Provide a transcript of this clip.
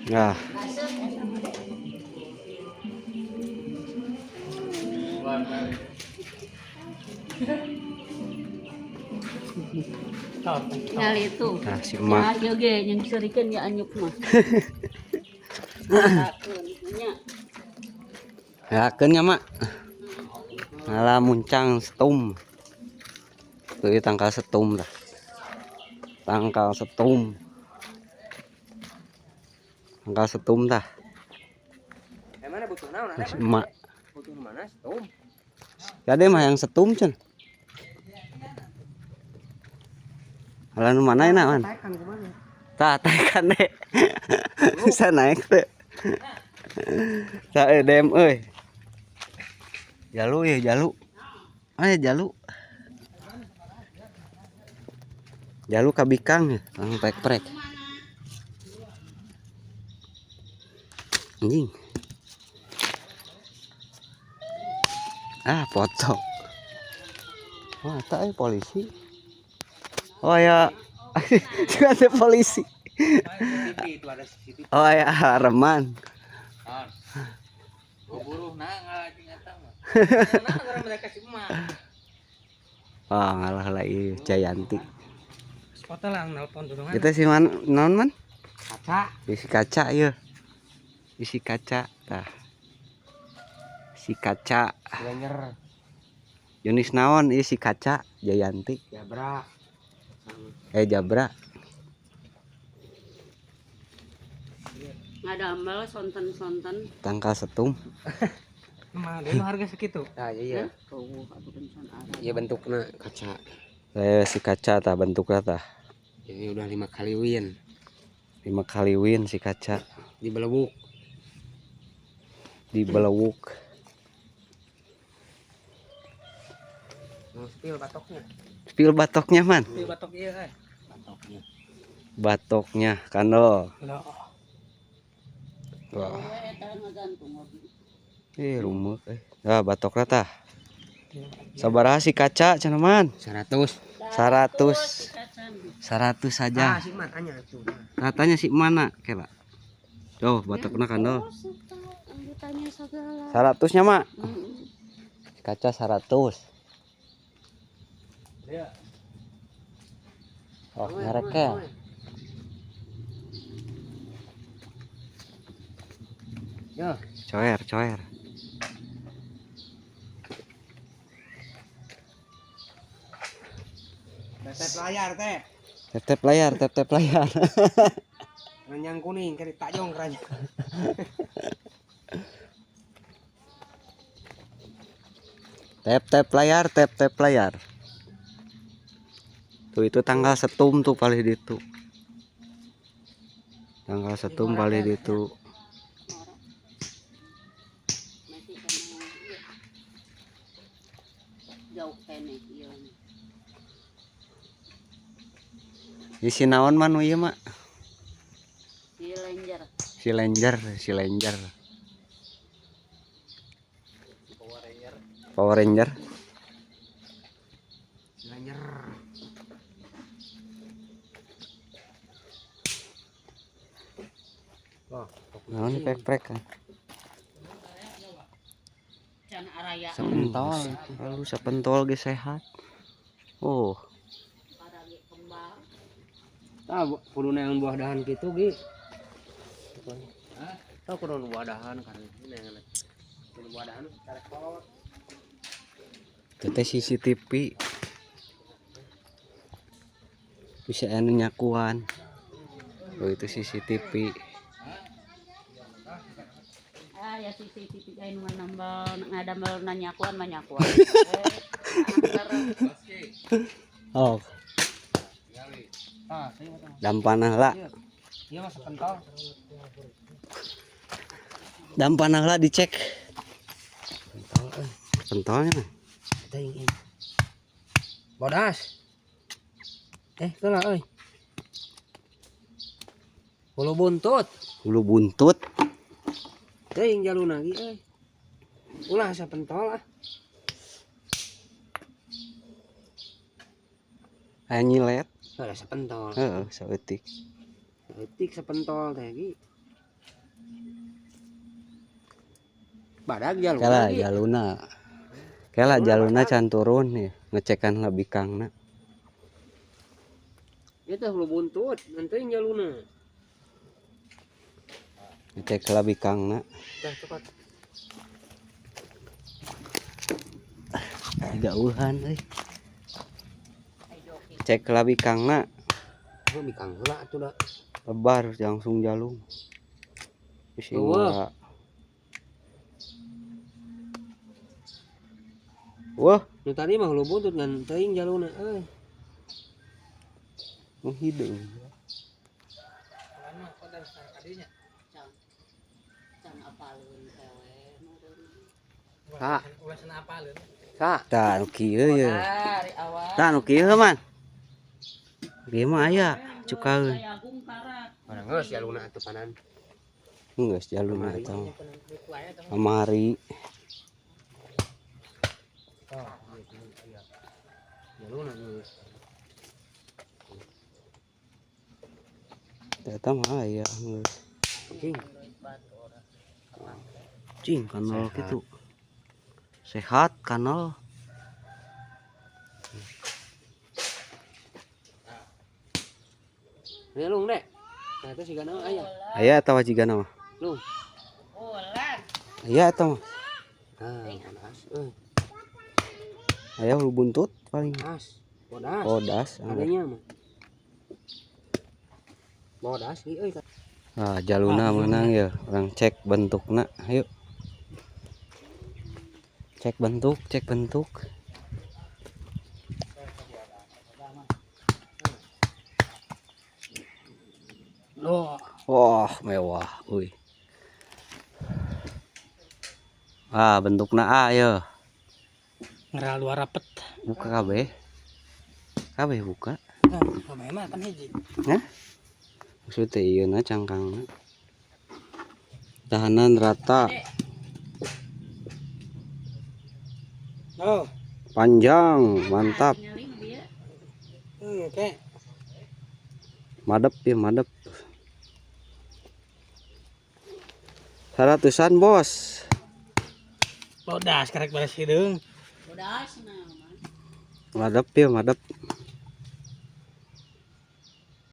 Nah, Ngali itu. nah si emak. Ya joge yang seureun ya anyuk mah. Yakeun nya mak. Ngalah muncang setum. Tuh ieu tangkal setum dah. Tangkal setum. Tangkal setum dah. Mana butuh naon ada Si mah? emak. Butuh mana? Setum. Gade mah yang setum cen. Halan nu mana enak man? Tekan ke mana? Tah tekan deh. Bisa naik teh. Tah dem euy. Jalu ya jalu. Aya jalu. Jalu kabikang ya, lang prek-prek. Anjing. Ah, foto. Wah, tak polisi. Oh ya, juga ada polisi. CCTV itu ada CCTV. Oh ya, reman. Buruh nah ngalah nyata mah. Nah orang mereka sih mah. Oh, ngalah lagi Jayanti. Foto lang nelpon dulu Kita si man, non man? Kaca. Isi kaca ya. Isi kaca, tah. Si kaca. Lenyer. Yunis naon isi kaca Jayanti. Jabra. Jabra. Ngadambel sonten-sonten. Tangkal setum. Emang dulu harga segitu. Ah iya. Tuh atuh kencan arah. Iya bentuknya kaca. Si kaca tah bentuknya tah. Ini udah 5 kali win. 5 kali win si kaca. Dibelebuk. Dibelewuk. Spill batoknya. Spill batoknya man. Spill batok iya kan. Batoknya. Batoknya kandol. Loh. Wah. Eta ngagantung oge. Rumek ah batokna tah. Sabaraha si kaca cenah man? 100. 100. 100 saja. Si man anya tuh. Katanya si mana kela? Tuh batokna kandol. Yang ditanya segala. 100-nya mak. Kaca 100. Iya. Oh, ngerekel. Ya, Coer. tep layar teh. Tep layar. Keranjang kuning, kari tajong keranjang. Tep layar. Tuh itu tanggal setum tuh paling ditu. Tanggal setum paling ditu. Jauh kene ieu. Isi naon man ieu mak? Si lenjer. Si Lenjer. Power Ranger. Lanyer. Oh, Naon prek-prek kan? Can araya. Sepentol. Lalu sepentol ge sehat. Oh, Paragi kembang. tah kudu neangan buah dahan gitu ge. Hah? Tah kudu buah dahan karena neangan. Kudu buah dahan tarekot. teh CCTV. Bisa anu nyakuan. Oh itu CCTV. Ya CCTV kayak ngadambel nanyakuan manyakuan. Oh, Ah, saya mah. dampanah lah. Iya mah sepentol. Dampanah lah dicek. Pentolnya mah. Teuing. Bodas. Keula euy. Bulu buntut. Bulu buntut. Teuing jaluna ge euy. Ulah sapentol ah. Aya nyilet. Ada sapentol. Heeh, saeutik. Etik sapentol teh ge. Badak jalur. Kela jaluna. Kela jaluna can turun nih, ngecekan lebih kangna. Itu lu buntut, nanti jalurna. Ngecek lebih kangna. Dah cepat. Jauhan euy. Cek lebih kangna. Lu bikang heula atuh da. Lebar langsung jalung. Bisi ngora. Wah, Nu tadi mah lu buntut ngan teuing jalurna euy. hidung. Can apaleun tewe Sa. Sa. Tah nu kieu ye. dari awal Tah nu kieu man. Kieu mah aya cukaeun. Agung karat Orang geus jalurna atuh panan. Geus jaluna eta mah. Amari. Jalurna geus. Eta mah aya geus. Cing. Cing kanal kitu. Sehat kanal. Aya lung dek. Nah itu sigana aya. Aya eta wajigana mah. Lung. ulah Aya eta mah. Ah, panas. Aya hulu buntut paling. Panas. Bodas. Bodas. Adanya mah. Bodas ieu euy. Ah, jaluna menang ya. Orang cek bentukna. Ayo. Cek bentuk, cek bentuk. Loh. Wah, mewah. Uy. Ah, bentukna A ya. Ngera luar rapet. Buka kabeh. Kabeh buka. Nah, pemain mah kan hiji. Hah? Maksudnya iya na cangkangna. Tahanan rata. Oh, Panjang, mantap. nyaling dia oke. Madep ya, madep. 100-an, Bos. Bodas karek balas hidung. bodas nah Madep ya, madep.